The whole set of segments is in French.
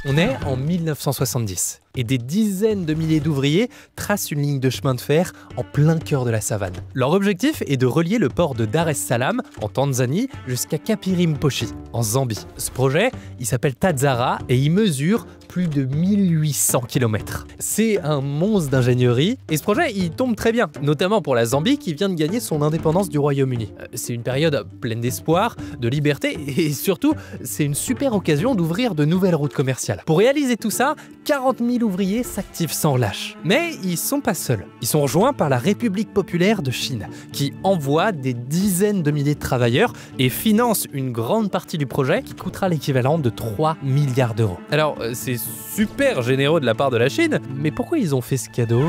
On est en 1970 et des dizaines de milliers d'ouvriers tracent une ligne de chemin de fer en plein cœur de la savane. Leur objectif est de relier le port de Dar es Salaam en Tanzanie jusqu'à Kapirimposhi en Zambie. Ce projet, il s'appelle Tazara et il mesure plus de 1800 km. C'est un monstre d'ingénierie et ce projet, il tombe très bien, notamment pour la Zambie qui vient de gagner son indépendance du Royaume-Uni. C'est une période pleine d'espoir, de liberté et surtout, c'est une super occasion d'ouvrir de nouvelles routes commerciales. Pour réaliser tout ça, 40 000 ouvriers s'activent sans relâche. Mais ils sont pas seuls. Ils sont rejoints par la République populaire de Chine, qui envoie des dizaines de milliers de travailleurs et finance une grande partie du projet qui coûtera l'équivalent de 3 milliards d'euros. Alors, c'est super généreux de la part de la Chine, mais pourquoi ils ont fait ce cadeau ?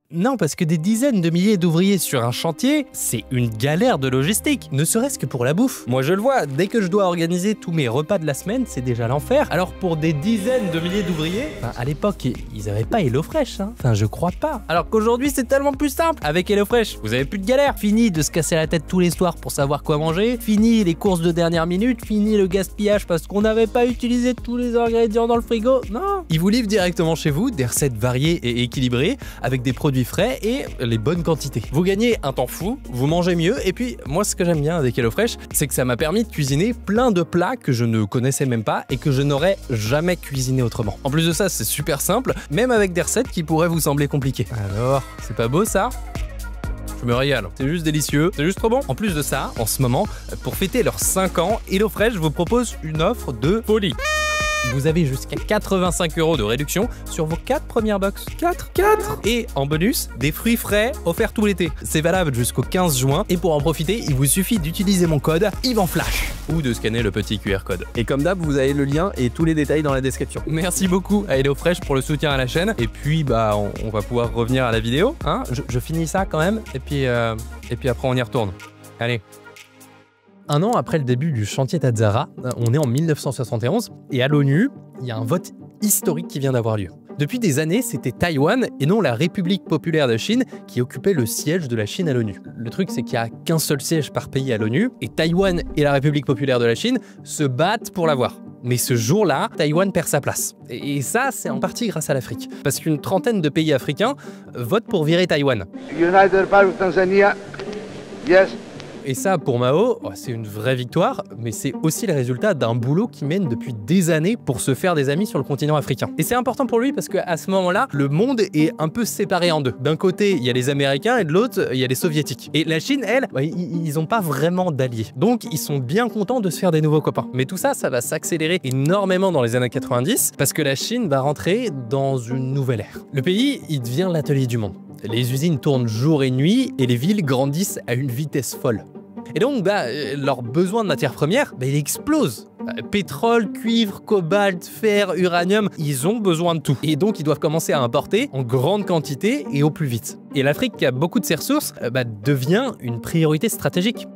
Non, parce que des dizaines de milliers d'ouvriers sur un chantier, c'est une galère de logistique, ne serait-ce que pour la bouffe. Moi je le vois, dès que je dois organiser tous mes repas de la semaine, c'est déjà l'enfer. Alors pour des dizaines de milliers d'ouvriers, à l'époque, ils n'avaient pas HelloFresh, hein. Enfin, je crois pas. Alors qu'aujourd'hui, c'est tellement plus simple. Avec HelloFresh, vous avez plus de galère. Fini de se casser la tête tous les soirs pour savoir quoi manger. Fini les courses de dernière minute. Fini le gaspillage parce qu'on n'avait pas utilisé tous les ingrédients dans le frigo. Non. Ils vous livrent directement chez vous des recettes variées et équilibrées avec des produits frais et les bonnes quantités. Vous gagnez un temps fou, vous mangez mieux et puis moi ce que j'aime bien avec HelloFresh, c'est que ça m'a permis de cuisiner plein de plats que je ne connaissais même pas et que je n'aurais jamais cuisiné autrement. En plus de ça, c'est super simple, même avec des recettes qui pourraient vous sembler compliquées. Alors, c'est pas beau ça ? Je me régale, c'est juste délicieux, c'est juste trop bon. En plus de ça, en ce moment, pour fêter leurs 5 ans, HelloFresh vous propose une offre de folie. Vous avez jusqu'à 85 € de réduction sur vos 4 premières box. 4 Et en bonus, des fruits frais offerts tout l'été. C'est valable jusqu'au 15 juin et pour en profiter, il vous suffit d'utiliser mon code IVANFLASH ou de scanner le petit QR code. Et comme d'hab, vous avez le lien et tous les détails dans la description. Merci beaucoup à HelloFresh pour le soutien à la chaîne et puis on va pouvoir revenir à la vidéo. Hein, je finis ça quand même et puis après on y retourne. Allez. Un an après le début du chantier Tazara, on est en 1971 et à l'ONU, il y a un vote historique qui vient d'avoir lieu. Depuis des années, c'était Taïwan et non la République populaire de Chine qui occupait le siège de la Chine à l'ONU. Le truc, c'est qu'il n'y a qu'un seul siège par pays à l'ONU et Taïwan et la République populaire de la Chine se battent pour l'avoir. Mais ce jour-là, Taïwan perd sa place. Et ça, c'est en partie grâce à l'Afrique. Parce qu'une trentaine de pays africains votent pour virer Taïwan. United Republic of Tanzania, yes. Et ça, pour Mao, c'est une vraie victoire, mais c'est aussi le résultat d'un boulot qu'il mène depuis des années pour se faire des amis sur le continent africain. Et c'est important pour lui parce qu'à ce moment-là, le monde est un peu séparé en deux. D'un côté, il y a les Américains et de l'autre, il y a les Soviétiques. Et la Chine, elle, ils n'ont pas vraiment d'alliés. Donc, ils sont bien contents de se faire des nouveaux copains. Mais tout ça, ça va s'accélérer énormément dans les années 90 parce que la Chine va rentrer dans une nouvelle ère. Le pays, il devient l'atelier du monde. Les usines tournent jour et nuit et les villes grandissent à une vitesse folle. Et donc, leur besoin de matières premières, il explose. Pétrole, cuivre, cobalt, fer, uranium, ils ont besoin de tout. Et donc, ils doivent commencer à importer en grande quantité et au plus vite. Et l'Afrique, qui a beaucoup de ses ressources, devient une priorité stratégique.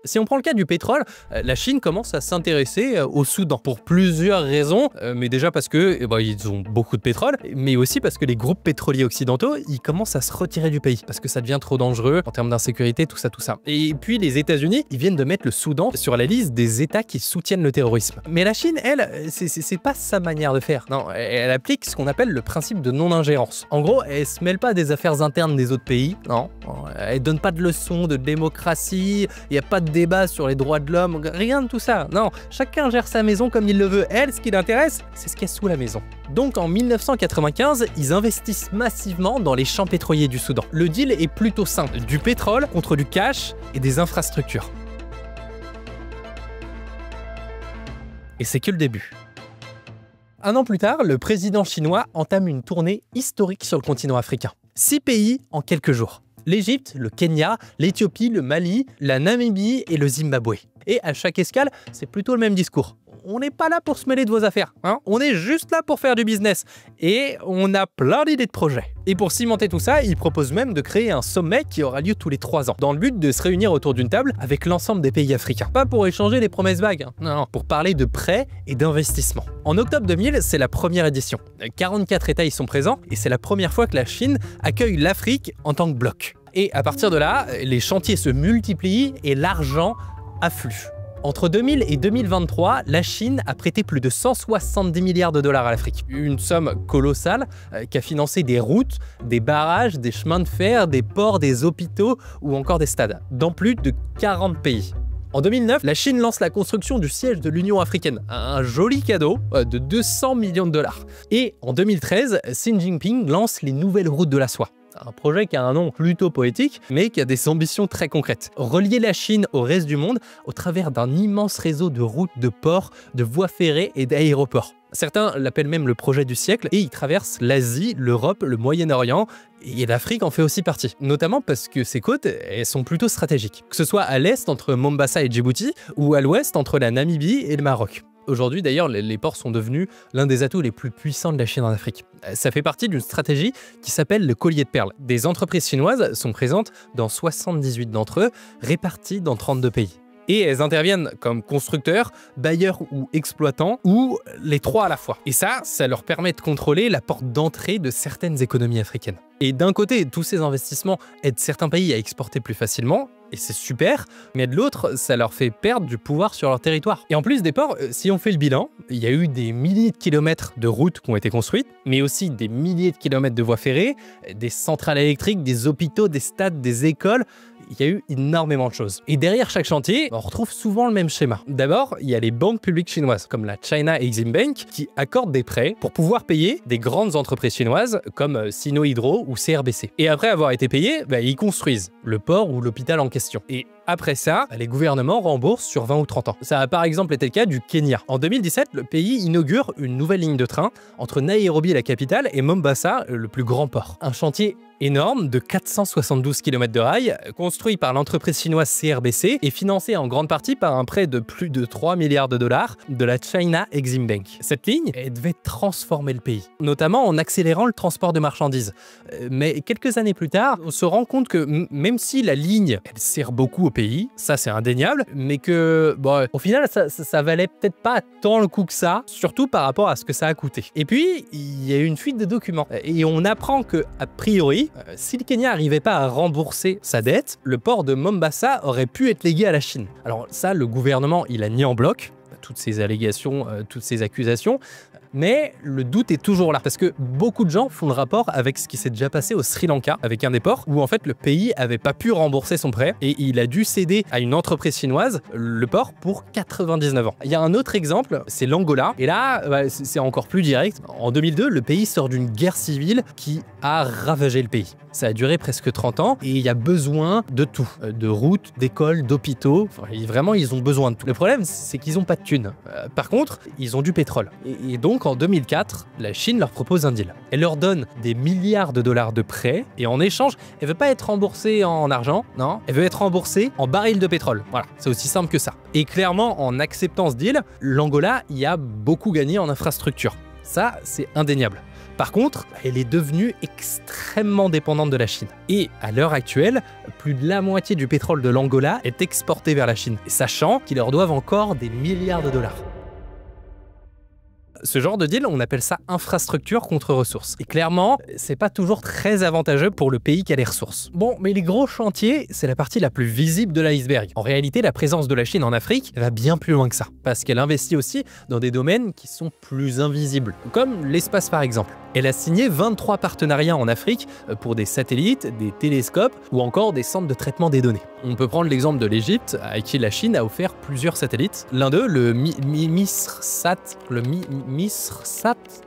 Si on prend le cas du pétrole, la Chine commence à s'intéresser au Soudan pour plusieurs raisons, mais déjà parce que ils ont beaucoup de pétrole, mais aussi parce que les groupes pétroliers occidentaux, ils commencent à se retirer du pays parce que ça devient trop dangereux en termes d'insécurité, tout ça. Et puis les États-Unis, ils viennent de mettre le Soudan sur la liste des États qui soutiennent le terrorisme. Mais la Chine, elle, c'est pas sa manière de faire. Non, elle applique ce qu'on appelle le principe de non-ingérence. En gros, elle se mêle pas des affaires internes des autres pays. Non, elle donne pas de leçons de démocratie. Il y a pas de débat sur les droits de l'homme, rien de tout ça. Non, chacun gère sa maison comme il le veut. Elle, ce qui l'intéresse, c'est ce qu'il y a sous la maison. Donc en 1995, ils investissent massivement dans les champs pétroliers du Soudan. Le deal est plutôt simple, du pétrole contre du cash et des infrastructures. Et c'est que le début. Un an plus tard, le président chinois entame une tournée historique sur le continent africain. 6 pays en quelques jours. L'Égypte, le Kenya, l'Éthiopie, le Mali, la Namibie et le Zimbabwe. Et à chaque escale, c'est plutôt le même discours. On n'est pas là pour se mêler de vos affaires, hein. On est juste là pour faire du business. Et on a plein d'idées de projets. Et pour cimenter tout ça, il propose même de créer un sommet qui aura lieu tous les 3 ans, dans le but de se réunir autour d'une table avec l'ensemble des pays africains. Pas pour échanger des promesses vagues, hein. Non, pour parler de prêts et d'investissements. En octobre 2000, c'est la première édition. 44 États y sont présents et c'est la première fois que la Chine accueille l'Afrique en tant que bloc. Et à partir de là, les chantiers se multiplient et l'argent afflue. Entre 2000 et 2023, la Chine a prêté plus de 170 milliards de dollars à l'Afrique. Une somme colossale qui a financé des routes, des barrages, des chemins de fer, des ports, des hôpitaux ou encore des stades, dans plus de 40 pays. En 2009, la Chine lance la construction du siège de l'Union africaine, un joli cadeau de 200 millions de dollars. Et en 2013, Xi Jinping lance les nouvelles routes de la soie. Un projet qui a un nom plutôt poétique, mais qui a des ambitions très concrètes. Relier la Chine au reste du monde au travers d'un immense réseau de routes, de ports, de voies ferrées et d'aéroports. Certains l'appellent même le projet du siècle et il traverse l'Asie, l'Europe, le Moyen-Orient et l'Afrique en fait aussi partie. Notamment parce que ces côtes, elles sont plutôt stratégiques. Que ce soit à l'est entre Mombasa et Djibouti ou à l'ouest entre la Namibie et le Maroc. Aujourd'hui, d'ailleurs, les ports sont devenus l'un des atouts les plus puissants de la Chine en Afrique. Ça fait partie d'une stratégie qui s'appelle le collier de perles. Des entreprises chinoises sont présentes dans 78 d'entre eux, réparties dans 32 pays. Et elles interviennent comme constructeurs, bailleurs ou exploitants, ou les trois à la fois. Et ça leur permet de contrôler la porte d'entrée de certaines économies africaines. Et d'un côté, tous ces investissements aident certains pays à exporter plus facilement, et c'est super, mais de l'autre, ça leur fait perdre du pouvoir sur leur territoire. Et en plus des ports, si on fait le bilan, il y a eu des milliers de kilomètres de routes qui ont été construites, mais aussi des milliers de kilomètres de voies ferrées, des centrales électriques, des hôpitaux, des stades, des écoles. Il y a eu énormément de choses. Et derrière chaque chantier, on retrouve souvent le même schéma. D'abord, il y a les banques publiques chinoises, comme la China Exim Bank, qui accordent des prêts pour pouvoir payer des grandes entreprises chinoises, comme Sino Hydro ou CRBC. Et après avoir été payés, ils construisent le port ou l'hôpital en question. Et après ça, les gouvernements remboursent sur 20 ou 30 ans. Ça a par exemple été le cas du Kenya. En 2017, le pays inaugure une nouvelle ligne de train entre Nairobi, la capitale, et Mombasa, le plus grand port. Un chantier énorme de 472 km de rails, construit par l'entreprise chinoise CRBC et financé en grande partie par un prêt de plus de 3 milliards de dollars de la China Exim Bank. Cette ligne, elle devait transformer le pays, notamment en accélérant le transport de marchandises. Mais quelques années plus tard, on se rend compte que même si la ligne, elle sert beaucoup au pays, ça c'est indéniable, mais que, au final, ça valait peut-être pas tant le coup que ça, surtout par rapport à ce que ça a coûté. Et puis, il y a eu une fuite de documents, et on apprend que, a priori, si le Kenya n'arrivait pas à rembourser sa dette, le port de Mombasa aurait pu être légué à la Chine. Alors ça, le gouvernement, il a nié en bloc toutes ces allégations, toutes ces accusations, mais le doute est toujours là, parce que beaucoup de gens font le rapport avec ce qui s'est déjà passé au Sri Lanka, avec un des ports, où en fait le pays avait pas pu rembourser son prêt, et il a dû céder à une entreprise chinoise le port pour 99 ans. Il y a un autre exemple, c'est l'Angola, et là, c'est encore plus direct. En 2002, le pays sort d'une guerre civile qui a ravagé le pays. Ça a duré presque 30 ans, et il y a besoin de tout, de routes, d'écoles, d'hôpitaux, vraiment ils ont besoin de tout. Le problème, c'est qu'ils n'ont pas de thunes. Par contre, ils ont du pétrole, et donc en 2004, la Chine leur propose un deal. Elle leur donne des milliards de dollars de prêts et en échange, elle veut pas être remboursée en argent, non, elle veut être remboursée en barils de pétrole. Voilà, c'est aussi simple que ça. Et clairement, en acceptant ce deal, l'Angola y a beaucoup gagné en infrastructure. Ça, c'est indéniable. Par contre, elle est devenue extrêmement dépendante de la Chine. Et à l'heure actuelle, plus de la moitié du pétrole de l'Angola est exporté vers la Chine, sachant qu'ils leur doivent encore des milliards de dollars. Ce genre de deal, on appelle ça infrastructure contre ressources. Et clairement, c'est pas toujours très avantageux pour le pays qui a les ressources. Bon, mais les gros chantiers, c'est la partie la plus visible de l'iceberg. En réalité, la présence de la Chine en Afrique va bien plus loin que ça, parce qu'elle investit aussi dans des domaines qui sont plus invisibles, comme l'espace par exemple. Elle a signé 23 partenariats en Afrique pour des satellites, des télescopes ou encore des centres de traitement des données. On peut prendre l'exemple de l'Égypte, à qui la Chine a offert plusieurs satellites. L'un d'eux, le MISRSAT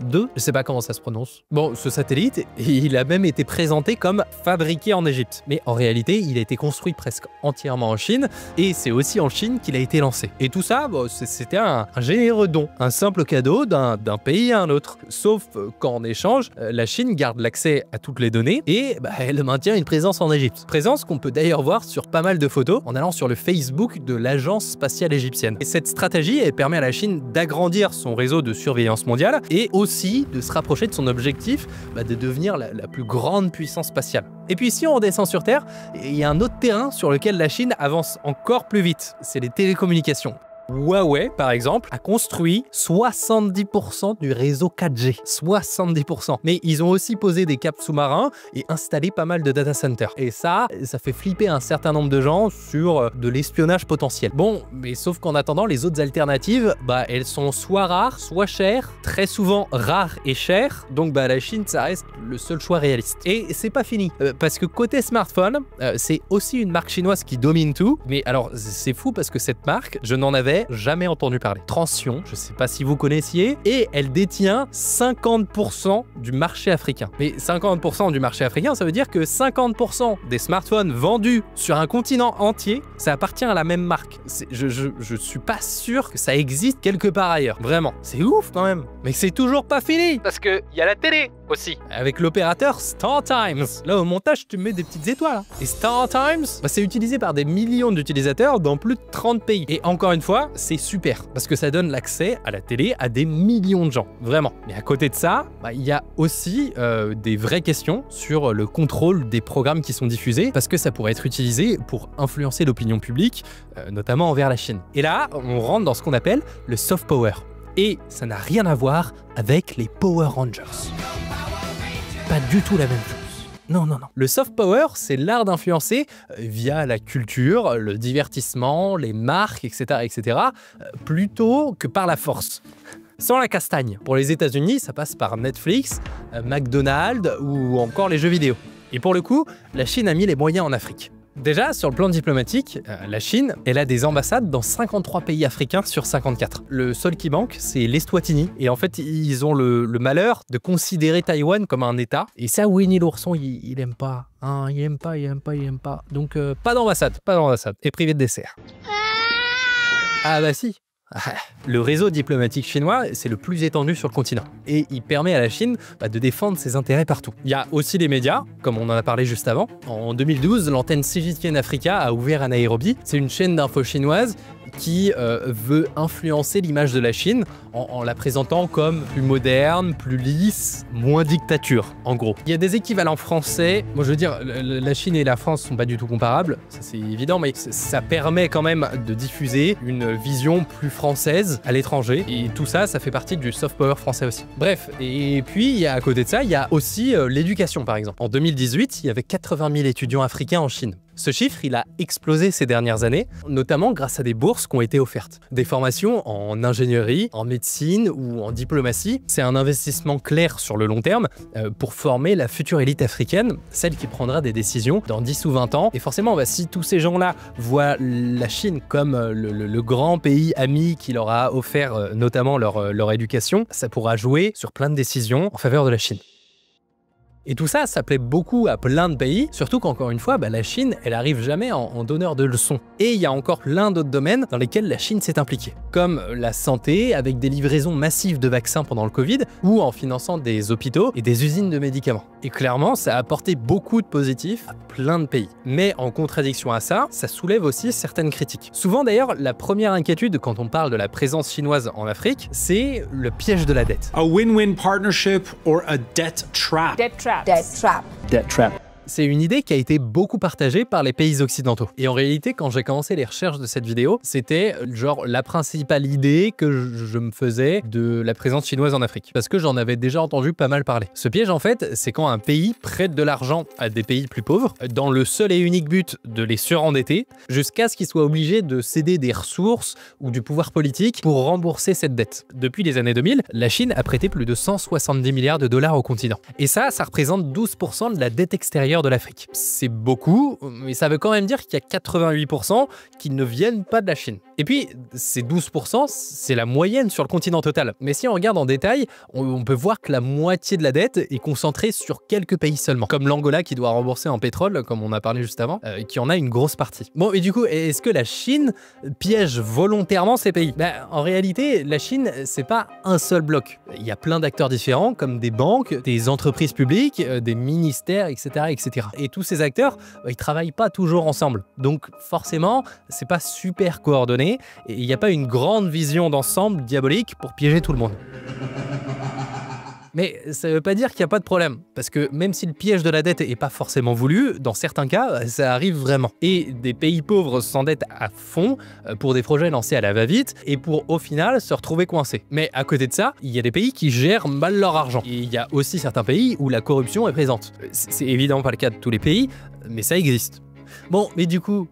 2, je sais pas comment ça se prononce. Bon, ce satellite, il a même été présenté comme fabriqué en Égypte. Mais en réalité, il a été construit presque entièrement en Chine, et c'est aussi en Chine qu'il a été lancé. Et tout ça, c'était un généreux don, un simple cadeau d'un pays à un autre. Sauf qu'en échange, la Chine garde l'accès à toutes les données, et elle maintient une présence en Égypte. Présence qu'on peut d'ailleurs voir sur pas mal de photos en allant sur le Facebook de l'agence spatiale égyptienne. Et cette stratégie, elle permet à la Chine d'agrandir son réseau de surveillance surveillance mondiale et aussi de se rapprocher de son objectif de devenir la plus grande puissance spatiale. Et puis si on redescend sur Terre, il y a un autre terrain sur lequel la Chine avance encore plus vite, c'est les télécommunications. Huawei, par exemple, a construit 70% du réseau 4G. 70%. Mais ils ont aussi posé des câbles sous-marins et installé pas mal de data centers. Et ça fait flipper un certain nombre de gens sur de l'espionnage potentiel. Bon, mais sauf qu'en attendant, les autres alternatives, elles sont soit rares, soit chères, très souvent rares et chères. Donc la Chine, ça reste le seul choix réaliste. Et c'est pas fini, parce que côté smartphone, c'est aussi une marque chinoise qui domine tout. Mais alors, c'est fou parce que cette marque, je n'en avais jamais entendu parler. Transsion, je sais pas si vous connaissiez, et elle détient 50% du marché africain. Mais 50% du marché africain, ça veut dire que 50% des smartphones vendus sur un continent entier, ça appartient à la même marque. Je suis pas sûr que ça existe quelque part ailleurs. Vraiment. C'est ouf quand même. Mais c'est toujours pas fini, parce que y a la télé aussi, avec l'opérateur StarTimes. Là, au montage, tu mets des petites étoiles. Hein. Et StarTimes, c'est utilisé par des millions d'utilisateurs dans plus de 30 pays. Et encore une fois, c'est super, parce que ça donne l'accès à la télé à des millions de gens, vraiment. Mais à côté de ça, il y a aussi des vraies questions sur le contrôle des programmes qui sont diffusés, parce que ça pourrait être utilisé pour influencer l'opinion publique, notamment envers la Chine. Et là, on rentre dans ce qu'on appelle le soft power. Et ça n'a rien à voir avec les Power Rangers. Pas du tout la même chose. Non, non, non. Le soft power, c'est l'art d'influencer via la culture, le divertissement, les marques, etc., plutôt que par la force. Sans la castagne. Pour les États-Unis, ça passe par Netflix, McDonald's ou encore les jeux vidéo. Et pour le coup, la Chine a mis les moyens en Afrique. Déjà, sur le plan diplomatique, la Chine, elle a des ambassades dans 53 pays africains sur 54. Le seul qui manque, c'est l'Eswatini. Et en fait, ils ont le malheur de considérer Taïwan comme un État. Et ça, Winnie l'ourson, il aime pas. Hein, il aime pas. Donc, pas d'ambassade. Et privé de dessert. Ah bah si. Le réseau diplomatique chinois, c'est le plus étendu sur le continent. Et il permet à la Chine de défendre ses intérêts partout. Il y a aussi les médias, comme on en a parlé juste avant. En 2012, l'antenne CGTN Africa a ouvert à Nairobi. C'est une chaîne d'info chinoise qui veut influencer l'image de la Chine en la présentant comme plus moderne, plus lisse, moins dictature, en gros. Il y a des équivalents français. Moi, je veux dire, la Chine et la France sont pas du tout comparables, ça c'est évident, mais ça permet quand même de diffuser une vision plus française à l'étranger. Et tout ça, ça fait partie du soft power français aussi. Bref, et puis, à côté de ça, il y a aussi l'éducation, par exemple. En 2018, il y avait 80 000 étudiants africains en Chine. Ce chiffre, il a explosé ces dernières années, notamment grâce à des bourses qui ont été offertes. Des formations en ingénierie, en médecine ou en diplomatie. C'est un investissement clair sur le long terme pour former la future élite africaine, celle qui prendra des décisions dans 10 ou 20 ans. Et forcément, si tous ces gens-là voient la Chine comme le grand pays ami qui leur a offert notamment leur éducation, ça pourra jouer sur plein de décisions en faveur de la Chine. Et tout ça, ça plaît beaucoup à plein de pays, surtout qu'encore une fois, la Chine, elle arrive jamais en donneur de leçons. Et il y a encore plein d'autres domaines dans lesquels la Chine s'est impliquée, comme la santé, avec des livraisons massives de vaccins pendant le Covid, ou en finançant des hôpitaux et des usines de médicaments. Et clairement, ça a apporté beaucoup de positifs à plein de pays. Mais en contradiction à ça, ça soulève aussi certaines critiques. Souvent d'ailleurs, la première inquiétude quand on parle de la présence chinoise en Afrique, c'est le piège de la dette. A win-win partnership or a debt trap. Debt trap. Debt trap. C'est une idée qui a été beaucoup partagée par les pays occidentaux. Et en réalité, quand j'ai commencé les recherches de cette vidéo, c'était genre la principale idée que je me faisais de la présence chinoise en Afrique. Parce que j'en avais déjà entendu pas mal parler. Ce piège, en fait, c'est quand un pays prête de l'argent à des pays plus pauvres, dans le seul et unique but de les surendetter, jusqu'à ce qu'ils soient obligés de céder des ressources ou du pouvoir politique pour rembourser cette dette. Depuis les années 2000, la Chine a prêté plus de 170 milliards de dollars au continent. Et ça représente 12% de la dette extérieure de l'Afrique. C'est beaucoup, mais ça veut quand même dire qu'il y a 88% qui ne viennent pas de la Chine. Et puis, ces 12%, c'est la moyenne sur le continent total. Mais si on regarde en détail, on peut voir que la moitié de la dette est concentrée sur quelques pays seulement. Comme l'Angola qui doit rembourser en pétrole, comme on a parlé juste avant, qui en a une grosse partie. Bon, et du coup, est-ce que la Chine piège volontairement ces pays? En réalité, la Chine, c'est pas un seul bloc. Il y a plein d'acteurs différents, comme des banques, des entreprises publiques, des ministères, etc. Et tous ces acteurs, ils travaillent pas toujours ensemble. Donc forcément, c'est pas super coordonné et il n'y a pas une grande vision d'ensemble diabolique pour piéger tout le monde. Mais ça veut pas dire qu'il n'y a pas de problème, parce que même si le piège de la dette est pas forcément voulu, dans certains cas, ça arrive vraiment. Et des pays pauvres s'endettent à fond pour des projets lancés à la va-vite et pour au final se retrouver coincés. Mais à côté de ça, il y a des pays qui gèrent mal leur argent. Et il y a aussi certains pays où la corruption est présente. C'est évidemment pas le cas de tous les pays, mais ça existe. Bon, mais du coup,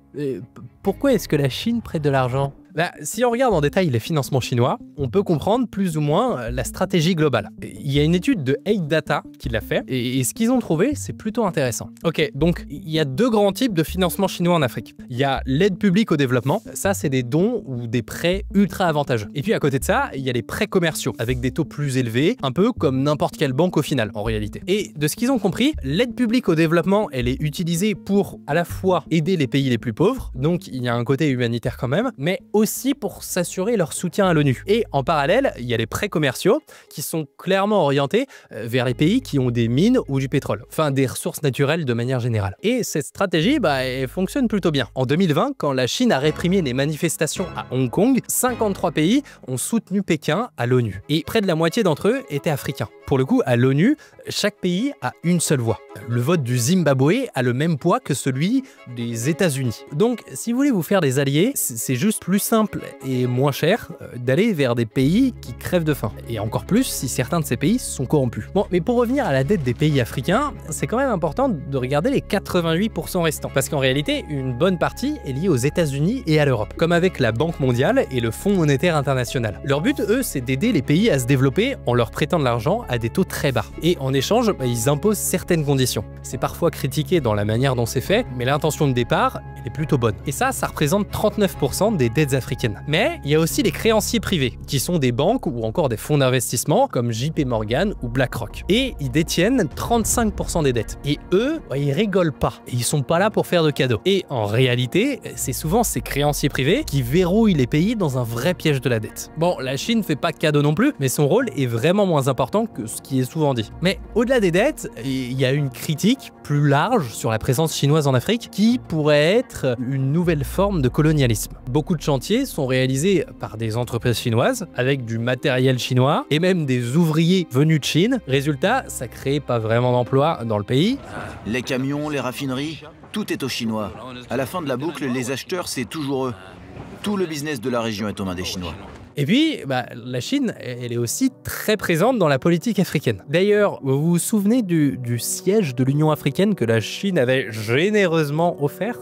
pourquoi est-ce que la Chine prête de l'argent ? Bah, si on regarde en détail les financements chinois, on peut comprendre plus ou moins la stratégie globale. Il y a une étude de 8Data qui l'a fait, et ce qu'ils ont trouvé, c'est plutôt intéressant. Ok, donc il y a deux grands types de financement chinois en Afrique. Il y a l'aide publique au développement, ça c'est des dons ou des prêts ultra avantageux. Et puis à côté de ça, il y a les prêts commerciaux, avec des taux plus élevés, un peu comme n'importe quelle banque au final, en réalité. Et de ce qu'ils ont compris, l'aide publique au développement, elle est utilisée pour à la fois aider les pays les plus pauvres, donc il y a un côté humanitaire quand même, mais aussi pour s'assurer leur soutien à l'ONU. Et en parallèle, il y a les prêts commerciaux qui sont clairement orientés vers les pays qui ont des mines ou du pétrole, enfin des ressources naturelles de manière générale. Et cette stratégie, elle fonctionne plutôt bien. En 2020, quand la Chine a réprimé les manifestations à Hong Kong, 53 pays ont soutenu Pékin à l'ONU. Et près de la moitié d'entre eux étaient africains. Pour le coup, à l'ONU, chaque pays a une seule voix. Le vote du Zimbabwe a le même poids que celui des États-Unis. Donc, si vous voulez vous faire des alliés, c'est juste plus simple et moins cher d'aller vers des pays qui crèvent de faim. Et encore plus si certains de ces pays sont corrompus. Bon, mais pour revenir à la dette des pays africains, c'est quand même important de regarder les 88% restants. Parce qu'en réalité, une bonne partie est liée aux États-Unis et à l'Europe. Comme avec la Banque mondiale et le Fonds monétaire international. Leur but, eux, c'est d'aider les pays à se développer en leur prêtant de l'argent à des taux très bas. Et en échange, ils imposent certaines conditions. C'est parfois critiqué dans la manière dont c'est fait, mais l'intention de départ, elle est plutôt bonne. Et ça représente 39% des dettes africaines. Mais il y a aussi les créanciers privés, qui sont des banques ou encore des fonds d'investissement comme JP Morgan ou BlackRock. Et ils détiennent 35% des dettes. Et eux, ils rigolent pas. Et ils sont pas là pour faire de cadeaux. Et en réalité, c'est souvent ces créanciers privés qui verrouillent les pays dans un vrai piège de la dette. Bon, la Chine fait pas de cadeaux non plus, mais son rôle est vraiment moins important que ce qui est souvent dit. Mais au-delà des dettes, il y a une critique plus large sur la présence chinoise en Afrique qui pourrait être une nouvelle forme de colonialisme. Beaucoup de chantiers sont réalisés par des entreprises chinoises avec du matériel chinois et même des ouvriers venus de Chine. Résultat, ça crée pas vraiment d'emplois dans le pays. Les camions, les raffineries, tout est aux Chinois. À la fin de la boucle, les acheteurs, c'est toujours eux. Tout le business de la région est aux mains des Chinois. Et puis, la Chine, elle est aussi très présente dans la politique africaine. D'ailleurs, vous vous souvenez du siège de l'Union africaine que la Chine avait généreusement offert,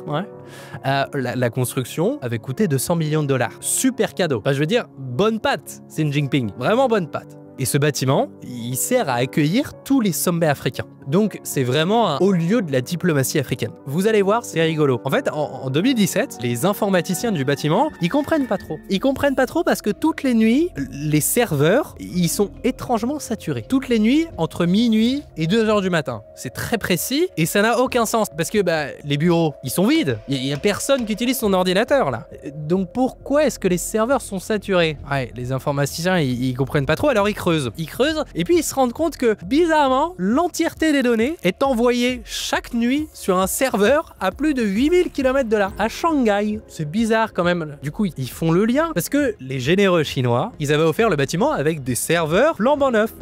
la construction avait coûté 200 millions de dollars. Super cadeau. Je veux dire, bonne patte, Xi Jinping. Vraiment bonne patte. Et ce bâtiment, il sert à accueillir tous les sommets africains. Donc c'est vraiment un haut lieu de la diplomatie africaine. Vous allez voir, c'est rigolo. En fait, en 2017, les informaticiens du bâtiment, ils comprennent pas trop. Ils comprennent pas trop parce que toutes les nuits, les serveurs, ils sont étrangement saturés. Toutes les nuits, entre minuit et 2h du matin. C'est très précis et ça n'a aucun sens. Parce que les bureaux, ils sont vides. Il y a personne qui utilise son ordinateur là. Donc pourquoi est-ce que les serveurs sont saturés? Les informaticiens, ils comprennent pas trop, alors ils creusent. Ils creusent et puis ils se rendent compte que, bizarrement, l'entièreté des données est envoyée chaque nuit sur un serveur à plus de 8000 km de là, à Shanghai. C'est bizarre quand même. Du coup, ils font le lien parce que les généreux chinois, ils avaient offert le bâtiment avec des serveurs flambant neufs,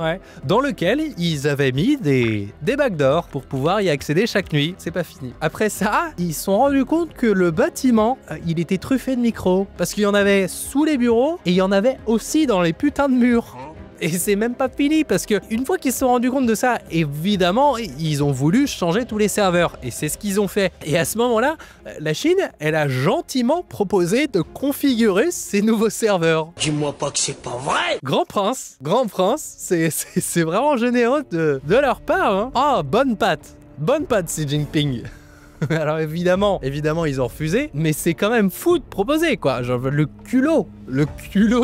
dans lequel ils avaient mis des backdoors pour pouvoir y accéder chaque nuit. C'est pas fini. Après ça, ils se sont rendus compte que le bâtiment, il était truffé de micros parce qu'il y en avait sous les bureaux et il y en avait aussi dans les putains de murs. Et c'est même pas fini parce que une fois qu'ils se sont rendus compte de ça, évidemment, ils ont voulu changer tous les serveurs. Et c'est ce qu'ils ont fait. Et à ce moment-là, la Chine, elle a gentiment proposé de configurer ces nouveaux serveurs. Dis-moi pas que c'est pas vrai! Grand prince, c'est vraiment généreux de leur part. Ah, bonne patte Xi Jinping. Alors évidemment, ils ont refusé, mais c'est quand même fou de proposer, quoi. Genre le culot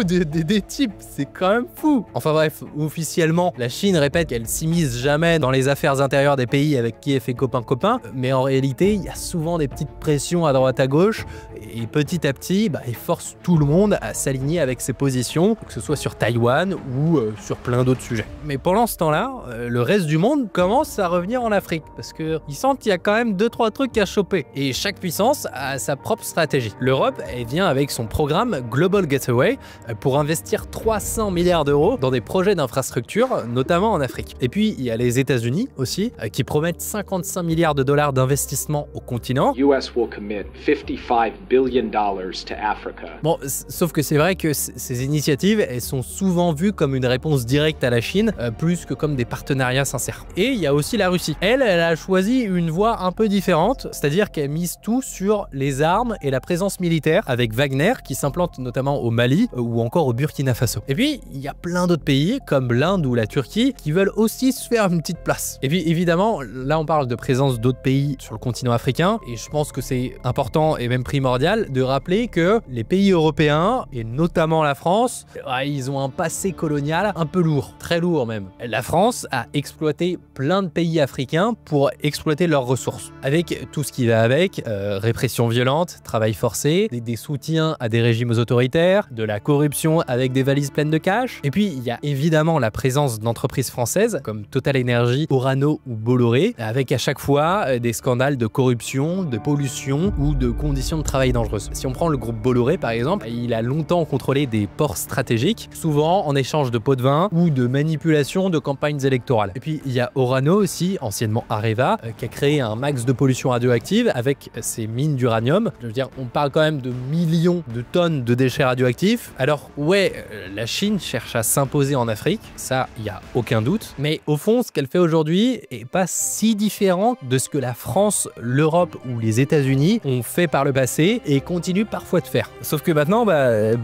des types, c'est quand même fou. Enfin bref, officiellement, la Chine répète qu'elle s'immisce jamais dans les affaires intérieures des pays avec qui elle fait copain-copain, mais en réalité, il y a souvent des petites pressions à droite à gauche, Et petit à petit, il force tout le monde à s'aligner avec ses positions, que ce soit sur Taïwan ou sur plein d'autres sujets. Mais pendant ce temps-là, le reste du monde commence à revenir en Afrique, parce qu'ils sentent qu'il y a quand même 2-3 trucs à choper. Et chaque puissance a sa propre stratégie. L'Europe, elle vient avec son programme Global Gateway pour investir 300 milliards d'euros dans des projets d'infrastructure, notamment en Afrique. Et puis, il y a les États-Unis aussi, qui promettent 55 milliards de dollars d'investissement au continent. US will commit $55 billion to Africa. Bon, sauf que c'est vrai que ces initiatives, elles sont souvent vues comme une réponse directe à la Chine, plus que comme des partenariats sincères. Et il y a aussi la Russie. Elle a choisi une voie un peu différente, c'est-à-dire qu'elle mise tout sur les armes et la présence militaire, avec Wagner, qui s'implante notamment au Mali ou encore au Burkina Faso. Et puis, il y a plein d'autres pays, comme l'Inde ou la Turquie, qui veulent aussi se faire une petite place. Et puis, évidemment, là, on parle de présence d'autres pays sur le continent africain, et je pense que c'est important et même primordial de rappeler que les pays européens, et notamment la France, ils ont un passé colonial un peu lourd, très lourd même. La France a exploité plein de pays africains pour exploiter leurs ressources, avec tout ce qui va avec, répression violente, travail forcé, des soutiens à des régimes autoritaires, de la corruption avec des valises pleines de cash. Et puis, il y a évidemment la présence d'entreprises françaises, comme Total Energy, Orano ou Bolloré, avec à chaque fois des scandales de corruption, de pollution ou de conditions de travail dangereuses. Si on prend le groupe Bolloré par exemple, il a longtemps contrôlé des ports stratégiques, souvent en échange de pots de vin ou de manipulation de campagnes électorales. Et puis il y a Orano aussi, anciennement Areva, qui a créé un max de pollution radioactive avec ses mines d'uranium. Je veux dire, on parle quand même de millions de tonnes de déchets radioactifs. Alors ouais, la Chine cherche à s'imposer en Afrique, ça, il n'y a aucun doute. Mais au fond, ce qu'elle fait aujourd'hui est pas si différent de ce que la France, l'Europe ou les États-Unis ont fait par le passé et continuent parfois de faire. Sauf que maintenant,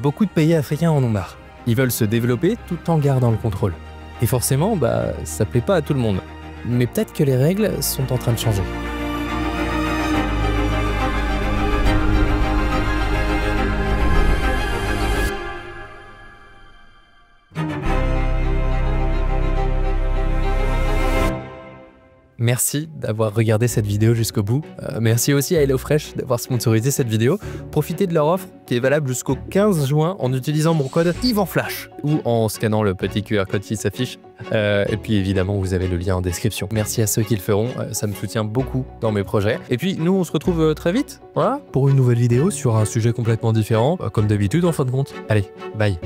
beaucoup de pays africains en ont marre. Ils veulent se développer tout en gardant le contrôle. Et forcément, ça plaît pas à tout le monde. Mais peut-être que les règles sont en train de changer. Merci d'avoir regardé cette vidéo jusqu'au bout. Merci aussi à HelloFresh d'avoir sponsorisé cette vidéo. Profitez de leur offre qui est valable jusqu'au 15 juin en utilisant mon code YVANFLASH ou en scannant le petit QR code qui s'affiche. Et puis évidemment, vous avez le lien en description. Merci à ceux qui le feront, ça me soutient beaucoup dans mes projets. Et puis nous, on se retrouve très vite, voilà, pour une nouvelle vidéo sur un sujet complètement différent, comme d'habitude en fin de compte. Allez, bye.